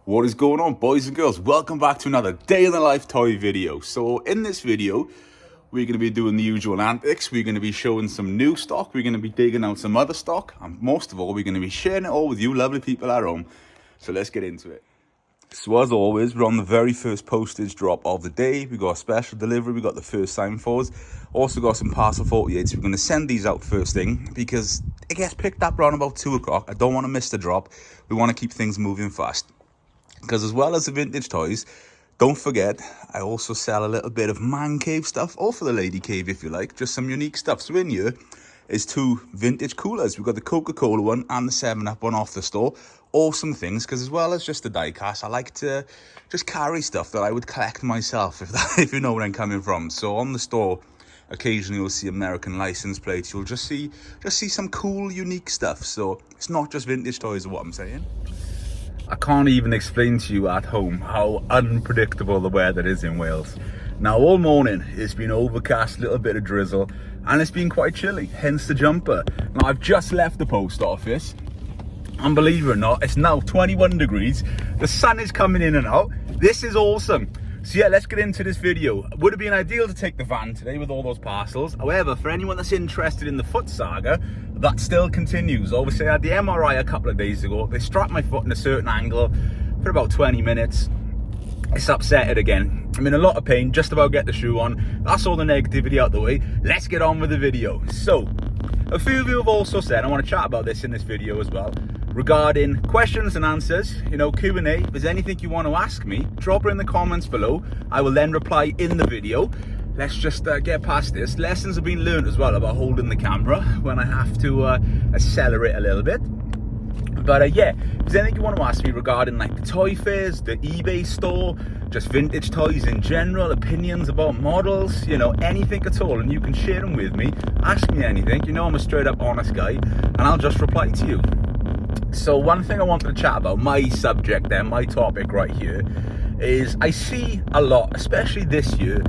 What is going on, boys and girls? Welcome back to another day in the life toy video. So in this video, we're going to be doing the usual antics. We're going to be showing some new stock. We're going to be digging out some other stock. And most of all, we're going to be sharing it all with you lovely people at home. So let's get into it. So as always, we're on the very first postage drop of the day. We got a special delivery. We got the first sign fours. Also got some parcel 48s. We're going to send these out first thing because it gets picked up around about 2 o'clock. I don't want to miss the drop. We want to keep things moving fast. Because as well as the vintage toys, don't forget, I also sell a little bit of man cave stuff, or for the lady cave if you like, just some unique stuff. So in here is 2 vintage coolers. We've got the Coca-Cola one and the 7-Up one off the store. Awesome things, because as well as just the diecast, I like to just carry stuff that I would collect myself, if you know where I'm coming from. So on the store, occasionally you'll see American license plates. You'll just see some cool, unique stuff. So it's not just vintage toys, is what I'm saying. I can't even explain to you at home how unpredictable the weather is in Wales. Now all morning it's been overcast, little bit of drizzle, and it's been quite chilly, hence the jumper. Now I've just left the post office, and believe it or not, it's now 21 degrees. The sun is coming in and out. This is awesome. So yeah, let's get into this video. It would have been ideal to take the van today with all those parcels. However, for anyone that's interested in the foot saga, that still continues. Obviously, I had the MRI a couple of days ago. They strapped my foot in a certain angle for about 20 minutes. It's upset it again. I'm in a lot of pain, just about get the shoe on. That's all the negativity out the way. Let's get on with the video. So, a few of you have also said, I want to chat about this in this video as well, regarding questions and answers, you know, Q&A. If there's anything you want to ask me, drop it in the comments below. I will then reply in the video. Let's just get past this. Lessons have been learned as well about holding the camera when I have to accelerate a little bit. But yeah, if there's anything you want to ask me regarding like the toy fairs, the eBay store, just vintage toys in general, opinions about models, you know, anything at all, and you can share them with me. Ask me anything. You know I'm a straight up honest guy, and I'll just reply to you. So one thing I wanted to chat about, my subject then, my topic right here, is I see a lot, especially this year,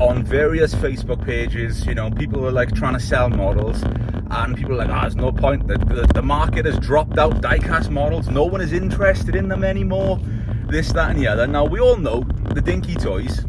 on various Facebook pages, you know, people are like trying to sell models, and people are like, there's no point, the market has dropped out diecast models, no one is interested in them anymore, this, that and the other. Now we all know the Dinky toys,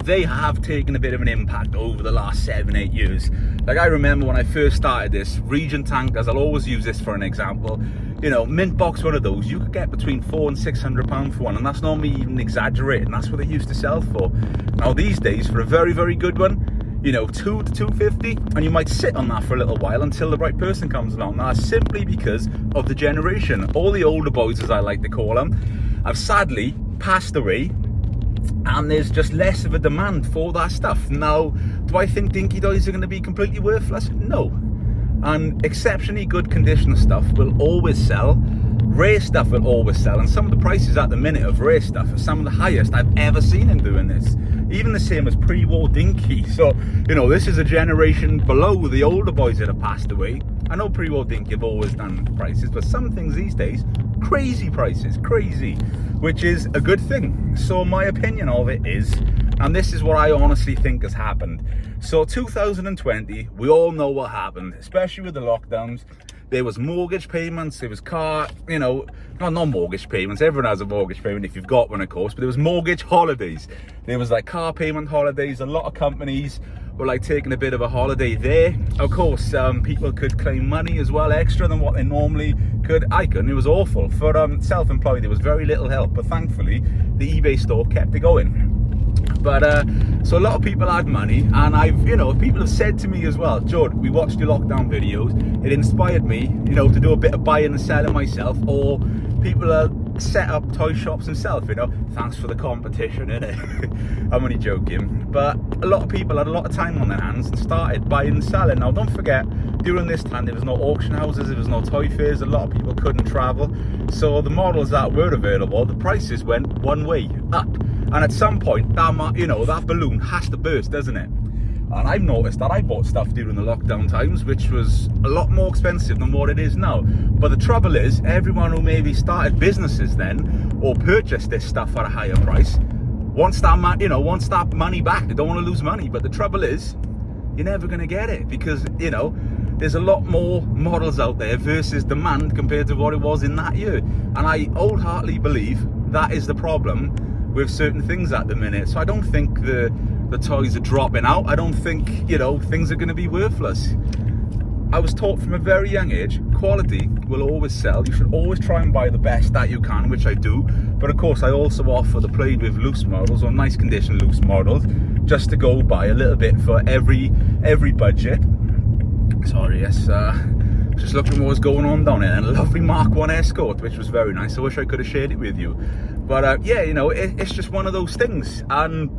they have taken a bit of an impact over the last 7-8 years. Like I remember when I first started this, Region tankers, I'll always use this for an example, you know, mint box one of those, you could get between £400 and £600 for one, and that's not me even exaggerating, that's what they used to sell for. Now these days, for a very, very good one, you know, £200 to £250, and you might sit on that for a little while until the right person comes along. Now that's simply because of the generation. All the older boys, as I like to call them, have sadly passed away, and there's just less of a demand for that stuff. Now, do I think Dinky toys are going to be completely worthless? No. And exceptionally good condition stuff will always sell. Rare stuff will always sell. And some of the prices at the minute of rare stuff are some of the highest I've ever seen in doing this. Even the same as pre-war Dinky. So, you know, this is a generation below the older boys that have passed away. I know pre-war Dinky have always done prices, but some things these days, crazy prices, crazy, which is a good thing. So my opinion of it is, and this is what I honestly think has happened. So 2020, we all know what happened, especially with the lockdowns. There was mortgage payments, there was car, you know, not mortgage payments, everyone has a mortgage payment if you've got one of course, but there was mortgage holidays. There was like car payment holidays. A lot of companies were like taking a bit of a holiday there. Of course, people could claim money as well, extra than what they normally could. I couldn't, it was awful. For self-employed, there was very little help, but thankfully, the eBay store kept it going. But so a lot of people had money, and I've, you know, people have said to me as well, Jord, we watched your lockdown videos, it inspired me, you know, to do a bit of buying and selling myself. Or people are set up toy shops themselves, you know, thanks for the competition, innit? I'm only joking. But a lot of people had a lot of time on their hands and started buying and selling. Now don't forget, during this time there was no auction houses, there was no toy fairs, a lot of people couldn't travel, so the models that were available, the prices went one way, up. And at some point, that, you know, that balloon has to burst, doesn't it? And I've noticed that I bought stuff during the lockdown times, which was a lot more expensive than what it is now. But the trouble is, everyone who maybe started businesses then, or purchased this stuff at a higher price, wants that, you know, wants that money back. They don't want to lose money. But the trouble is, you're never going to get it, because, you know, there's a lot more models out there versus demand compared to what it was in that year. And I wholeheartedly believe that is the problem with certain things at the minute. So I don't think the toys are dropping out. I don't think, you know, things are going to be worthless. I was taught from a very young age, quality will always sell. You should always try and buy the best that you can, which I do. But of course, I also offer the played with loose models or nice condition loose models, just to go buy a little bit for every budget. Sorry, yes, just looking at what was going on down there, and a lovely Mark 1 Escort, which was very nice. I wish I could have shared it with you. But yeah, you know, it's just one of those things. And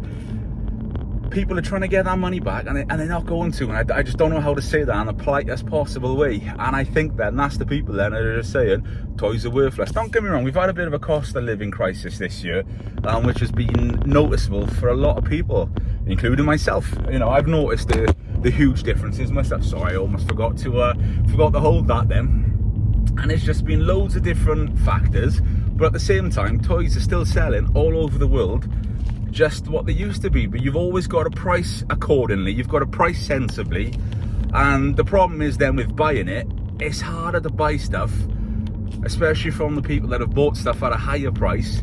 people are trying to get that money back, and they're not going to, and I just don't know how to say that in the politest possible way. And I think then that's the people then that are just saying toys are worthless. Don't get me wrong, we've had a bit of a cost of living crisis this year, which has been noticeable for a lot of people, including myself. You know, I've noticed the huge differences myself. Sorry, I almost forgot to hold that then. And it's just been loads of different factors, but at the same time, toys are still selling all over the world just what they used to be. But you've always got to price accordingly, you've got to price sensibly. And the problem is then with buying it, it's harder to buy stuff, especially from the people that have bought stuff at a higher price,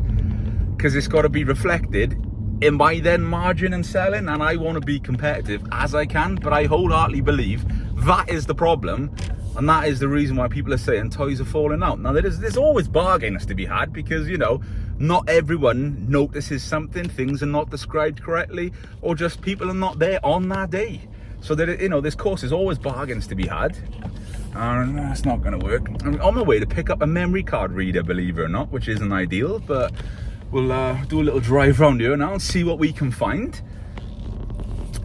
because it's got to be reflected in my then margin and selling. And I want to be competitive as I can, but I wholeheartedly believe that is the problem, and that is the reason why people are saying toys are falling out. Now there's always bargains to be had, because, you know, not everyone notices something, things are not described correctly, or just people are not there on that day. So that, you know, there's always bargains to be had. And that's not going to work. I'm on my way to pick up a memory card reader, believe it or not, which isn't ideal, but we'll do a little drive around here now and see what we can find.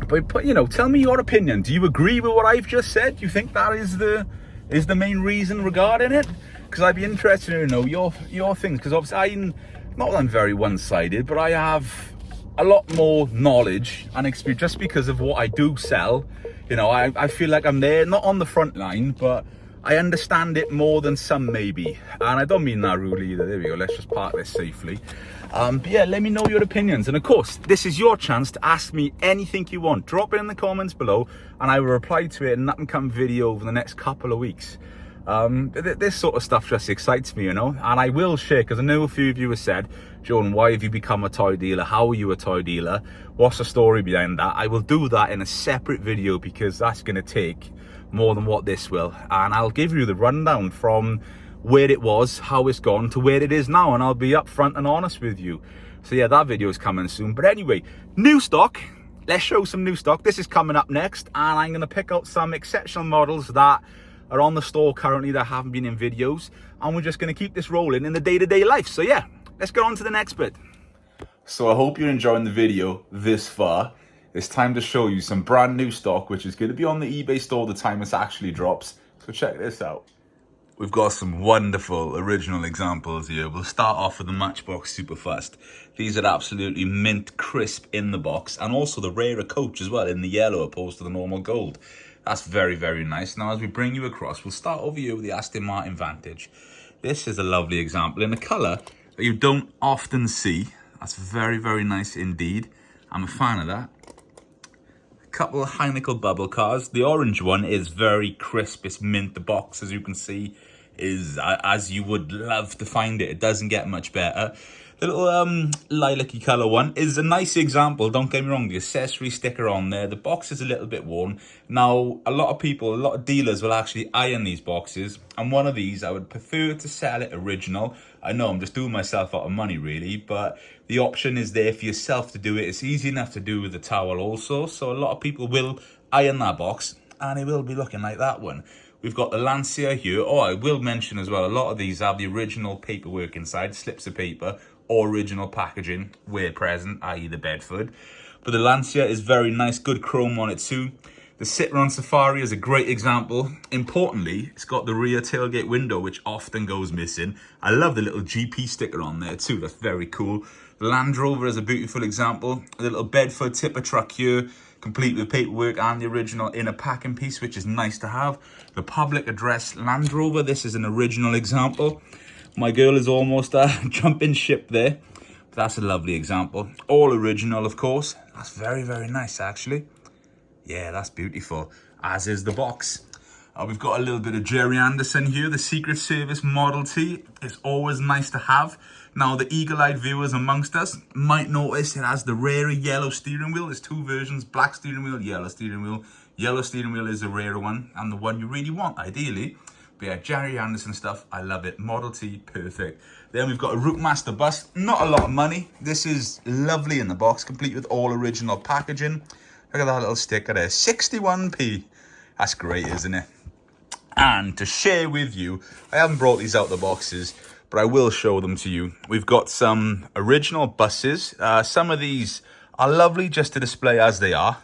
But you know, tell me your opinion. Do you agree with what I've just said? Do you think that is the main reason regarding it? Because I'd be interested to know your things, because obviously not that I'm very one-sided, but I have a lot more knowledge and experience just because of what I do sell. You know, I feel like I'm there, not on the front line, but I understand it more than some maybe. And I don't mean that rudely either. There we go, let's just park this safely. But yeah, let me know your opinions. And of course, this is your chance to ask me anything you want. Drop it in the comments below and I will reply to it in that come video over the next couple of weeks. This sort of stuff just excites me, you know, and I will share, because I know a few of you have said, John, why have you become a toy dealer? How are you a toy dealer? What's the story behind that? I will do that in a separate video, because that's going to take more than what this will, and I'll give you the rundown from where it was, how it's gone to where it is now, and I'll be upfront and honest with you. So yeah, that video is coming soon. But anyway, new stock. Let's show some new stock. This is coming up next, and I'm going to pick out some exceptional models that are on the store currently that haven't been in videos, and we're just going to keep this rolling in the day-to-day life. So yeah, let's get on to the next bit. So I hope you're enjoying the video this far. It's time to show you some brand new stock, which is going to be on the eBay store the time it actually drops. So check this out. We've got some wonderful original examples here. We'll start off with the Matchbox super fast. These are absolutely mint crisp in the box, and also the rarer coach as well in the yellow opposed to the normal gold. That's very, very nice. Now, as we bring you across, we'll start over here with the Aston Martin Vantage. This is a lovely example in a colour that you don't often see. That's very, very nice indeed. I'm a fan of that. A couple of Heineken bubble cars. The orange one is very crisp. It's mint. The box, as you can see, is as you would love to find it. It doesn't get much better. The little lilac-y colour one is a nice example, don't get me wrong. The accessory sticker on there, the box is a little bit worn. Now, a lot of dealers will actually iron these boxes, and one of these, I would prefer to sell it original. I know I'm just doing myself out of money really, but the option is there for yourself to do it. It's easy enough to do with the towel also, so a lot of people will iron that box, and it will be looking like that one. We've got the Lancia here. Oh, I will mention as well, a lot of these have the original paperwork inside, slips of paper, or original packaging where present, i.e. the Bedford. But the Lancia is very nice, good chrome on it too. The Citroen Safari is a great example. Importantly, it's got the rear tailgate window, which often goes missing. I love the little GP sticker on there too, that's very cool. The Land Rover is a beautiful example. A little Bedford tipper truck here, complete with paperwork and the original inner packing piece, which is nice to have. The public address Land Rover, this is an original example. My girl is almost jumping ship there. But that's a lovely example. All original, of course. That's very, very nice, actually. Yeah, that's beautiful. As is the box. We've got a little bit of Jerry Anderson here, the Secret Service Model T. It's always nice to have. Now, the eagle-eyed viewers amongst us might notice it has the rarer yellow steering wheel. There's two versions, black steering wheel, yellow steering wheel. Yellow steering wheel is the rarer one and the one you really want, ideally. But yeah, Jerry Anderson stuff, I love it. Model T, perfect. Then we've got a Routemaster bus, not a lot of money. This is lovely in the box, complete with all original packaging. Look at that little sticker there, 61p. That's great, isn't it? And to share with you, I haven't brought these out the boxes, but I will show them to you. We've got some original buses. Some of these are lovely just to display as they are.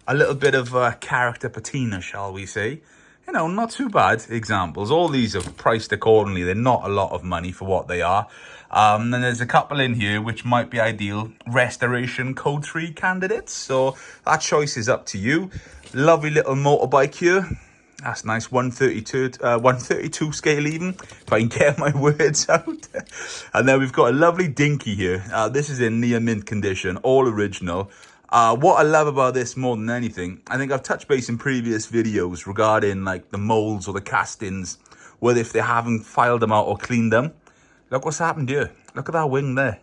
A little bit of character patina, shall we say. You know, not too bad examples. All these are priced accordingly. They're not a lot of money for what they are. And there's a couple in here which might be ideal restoration code 3 candidates. So that choice is up to you. Lovely little motorbike here. That's nice, 132 scale even, if I can get my words out. And then we've got a lovely Dinky here. This is in near mint condition, all original. What I love about this more than anything, I think I've touched base in previous videos regarding like the molds or the castings, whether if they haven't filed them out or cleaned them. Look what's happened here. Look at that wing there.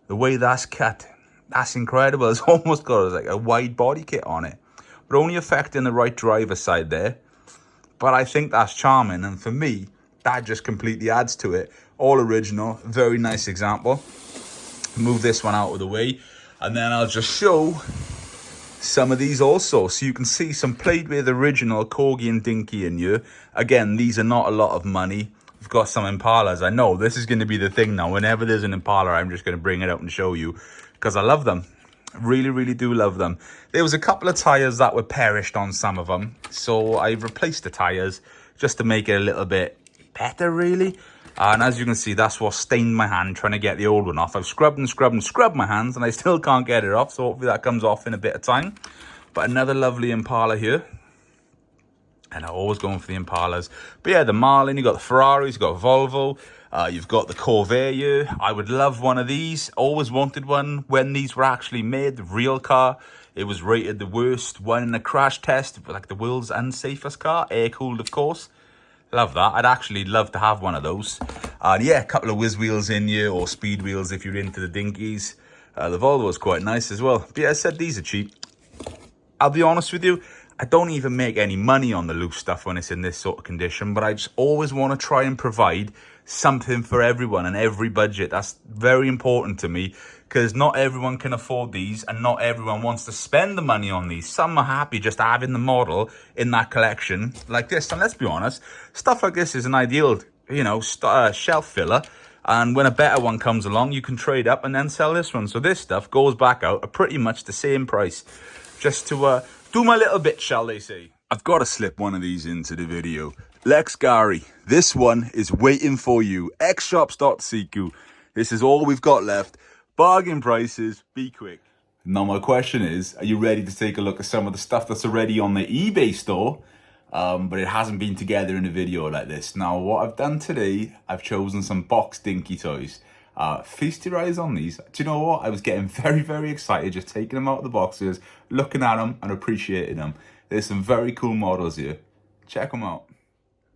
The way that's cut, that's incredible. It's almost got like a wide body kit on it, but only affecting the right driver side there. But I think that's charming, and for me, that just completely adds to it. All original, very nice example. Move this one out of the way, and then I'll just show some of these also. So you can see some played with original Corgi and Dinky in here. Again, these are not a lot of money. We've got some Impalas. I know this is going to be the thing now. Whenever there's an Impala, I'm just going to bring it out and show you, because I love them. Really, really do love them. There was a couple of tires that were perished on some of them, so I replaced the tires just to make it a little bit better, really. And as you can see, that's what stained my hand trying to get the old one off. I've scrubbed and scrubbed and scrubbed my hands, and I still can't get it off, so hopefully that comes off in a bit of time. But another lovely Impala here. And I'm always going for the Impalas. But yeah, the Marlin, you've got the Ferraris, you've got Volvo, you've got the Corvair here. I would love one of these. Always wanted one when these were actually made. The real car, it was rated the worst one in a crash test, like the world's unsafest car, air-cooled, of course. Love that. I'd actually love to have one of those. And yeah, a couple of whiz wheels in here, or speed wheels if you're into the Dinkies. The Volvo is quite nice as well. But yeah, I said these are cheap. I'll be honest with you, I don't even make any money on the loose stuff when it's in this sort of condition, but I just always want to try and provide something for everyone and every budget. That's very important to me, because not everyone can afford these, and not everyone wants to spend the money on these. Some are happy just having the model in that collection like this. And let's be honest, stuff like this is an ideal, you know, shelf filler. And when a better one comes along, you can trade up and then sell this one. So this stuff goes back out at pretty much the same price, just to do my little bit, shall they say. I've got to slip one of these into the video. Lex Gary, this one is waiting for you. xshops.cq. This is all we've got left. Bargain prices, be quick. Now my question is, are you ready to take a look at some of the stuff that's already on the eBay store, but it hasn't been together in a video like this? Now what I've done today, I've chosen some box Dinky toys. Feast your eyes on these. Do you know what? I was getting very, very excited just taking them out of the boxes, looking at them and appreciating them. There's some very cool models here. Check them out.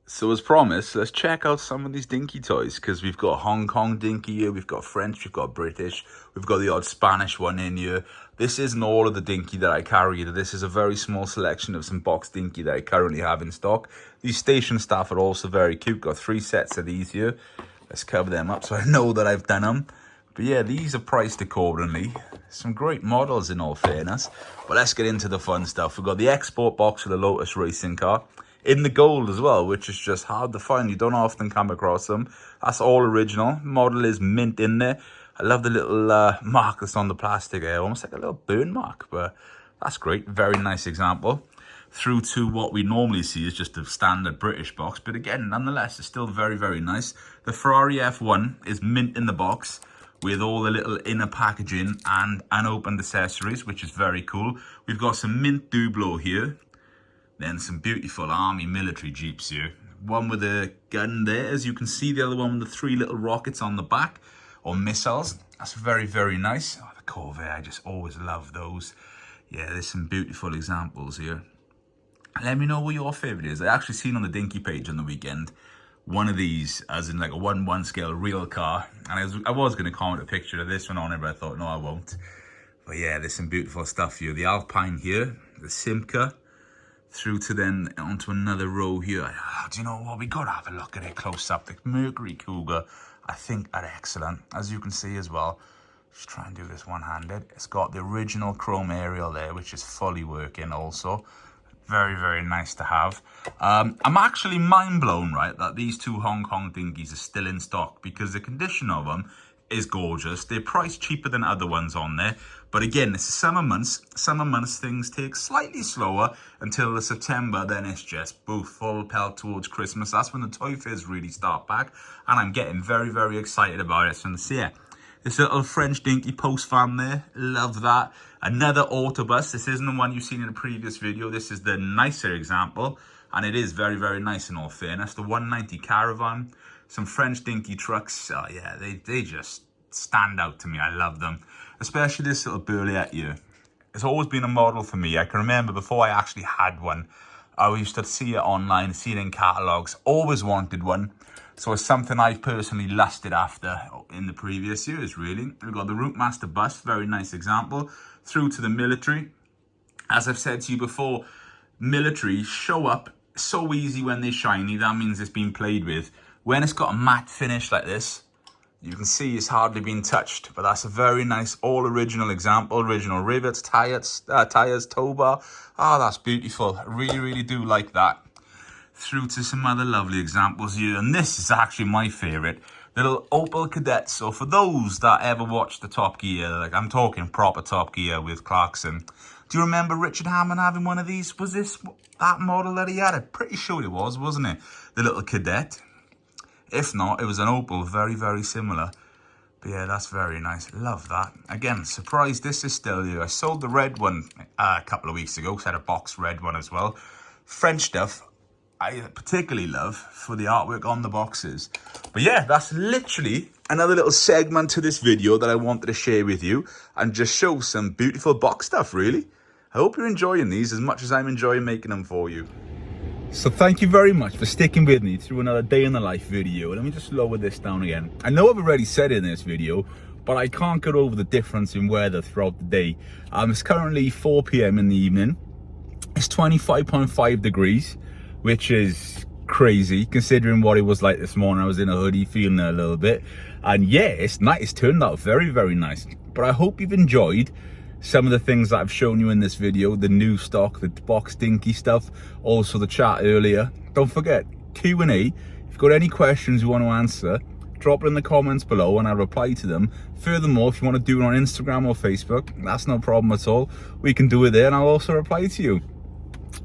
So as promised, let's check out some of these Dinky toys, because we've got Hong Kong Dinky here, we've got French, we've got British, we've got the odd Spanish one in here. This isn't all of the Dinky that I carry. This is a very small selection of some box Dinky that I currently have in stock. These station staff are also very cute. Got 3 sets of these here. Let's cover them up so I know that I've done them. But yeah, these are priced accordingly. Some great models in all fairness. But let's get into the fun stuff. We've got the export box for the Lotus racing car. In the gold as well, which is just hard to find. You don't often come across them. That's all original. Model is mint in there. I love the little mark that's on the plastic here. Almost like a little burn mark. But that's great. Very nice example. Through to what we normally see is just a standard British box. But again, nonetheless, it's still very, very nice. The Ferrari F1 is mint in the box with all the little inner packaging and unopened accessories, which is very cool. We've got some mint Dublo here. Then some beautiful army military Jeeps here. One with a gun there, as you can see. The other one with the 3 little rockets on the back, or missiles. That's very, very nice. Oh, the Corvair, I just always love those. Yeah, there's some beautiful examples here. Let me know what your favourite is. I actually seen on the Dinky page on the weekend one of these, as in like a 1/1 scale real car, and I was going to comment a picture of this one on it, but I thought no, I won't. But yeah, there's some beautiful stuff here. The Alpine here, the Simca, through to then onto another row here. Oh, do you know what? We got to have a look at it close up. The Mercury Cougar, I think, are excellent, as you can see as well. Just try and do this one-handed. It's got the original chrome aerial there, which is fully working also. Very, very nice to have. I'm actually mind blown, right, that these two Hong Kong Dinkies are still in stock, because the condition of them is gorgeous. They're priced cheaper than other ones on there. But again, it's the summer months. Summer months, things take slightly slower until the September. Then it's just boof, full pelt towards Christmas. That's when the toy fairs really start back. And I'm getting very, very excited about it. So yeah, this little French Dinky post fan there. Love that. Another Autobus. This isn't the one you've seen in the previous video. This is the nicer example. And it is very, very nice in all fairness. The 190 Caravan. Some French Dinky trucks. Oh yeah, they just stand out to me. I love them. Especially this little Burliette here. It's always been a model for me. I can remember before I actually had one, I used to see it online, see it in catalogues. Always wanted one. So it's something I've personally lusted after in the previous years, really. We've got the Routemaster bus, very nice example. Through to the military. As I've said to you before, military show up so easy when they're shiny. That means it's been played with. When it's got a matte finish like this, you can see it's hardly been touched. But that's a very nice all original example. Original rivets, tires, tow bar. Oh, that's beautiful. I really, really do like that. Through to some other lovely examples here. And this is actually my favourite. Little Opel Kadett. So for those that ever watched the Top Gear, like I'm talking proper Top Gear with Clarkson. Do you remember Richard Hammond having one of these? Was this that model that he had? I'm pretty sure it was, wasn't it? The little Kadett. If not, it was an Opel, very, very similar. But yeah, that's very nice. Love that. Again, surprised this is still here. I sold the red one a couple of weeks ago. So I had a box red one as well. French stuff I particularly love for the artwork on the boxes. But yeah, that's literally another little segment to this video that I wanted to share with you and just show some beautiful box stuff, really. I hope you're enjoying these as much as I'm enjoying making them for you. So thank you very much for sticking with me through another day in the life video. Let me just lower this down again. I know I've already said it in this video, but I can't get over the difference in weather throughout the day. It's currently 4 p.m. in the evening. It's 25.5 degrees, which is crazy considering what it was like this morning. I was in a hoodie, feeling it a little bit. And yeah, it's nice. It's turned out very, very nice. But I hope you've enjoyed some of the things that I've shown you in this video, the new stock, the box Dinky stuff, also the chat earlier. Don't forget, Q&A. If you've got any questions you want to answer, drop it in the comments below and I'll reply to them. Furthermore, if you want to do it on Instagram or Facebook, that's no problem at all. We can do it there and I'll also reply to you.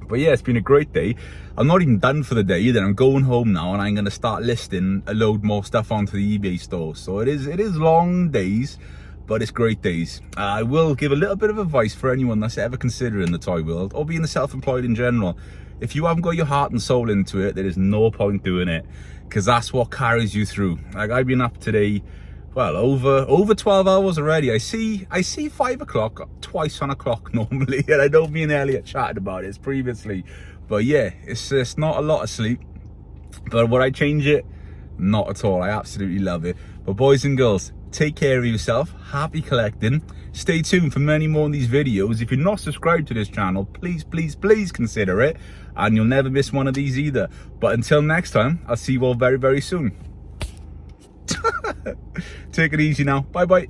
But yeah, it's been a great day. I'm not even done for the day either. I'm going home now and I'm going to start listing a load more stuff onto the eBay store. So it is long days, but it's great days. I will give a little bit of advice for anyone that's ever considering the toy world or being self-employed in general. If you haven't got your heart and soul into it, there is no point doing it, because that's what carries you through. Like I've been up today, well, over 12 hours already. I see 5 o'clock twice on a clock normally, and I know me and Elliot chatted about this previously. But yeah, it's not a lot of sleep. But would I change it? Not at all. I absolutely love it. But boys and girls, take care of yourself. Happy collecting. Stay tuned for many more of these videos. If you're not subscribed to this channel, please, please, please consider it. And you'll never miss one of these either. But until next time, I'll see you all very, very soon. Take it easy now. Bye bye.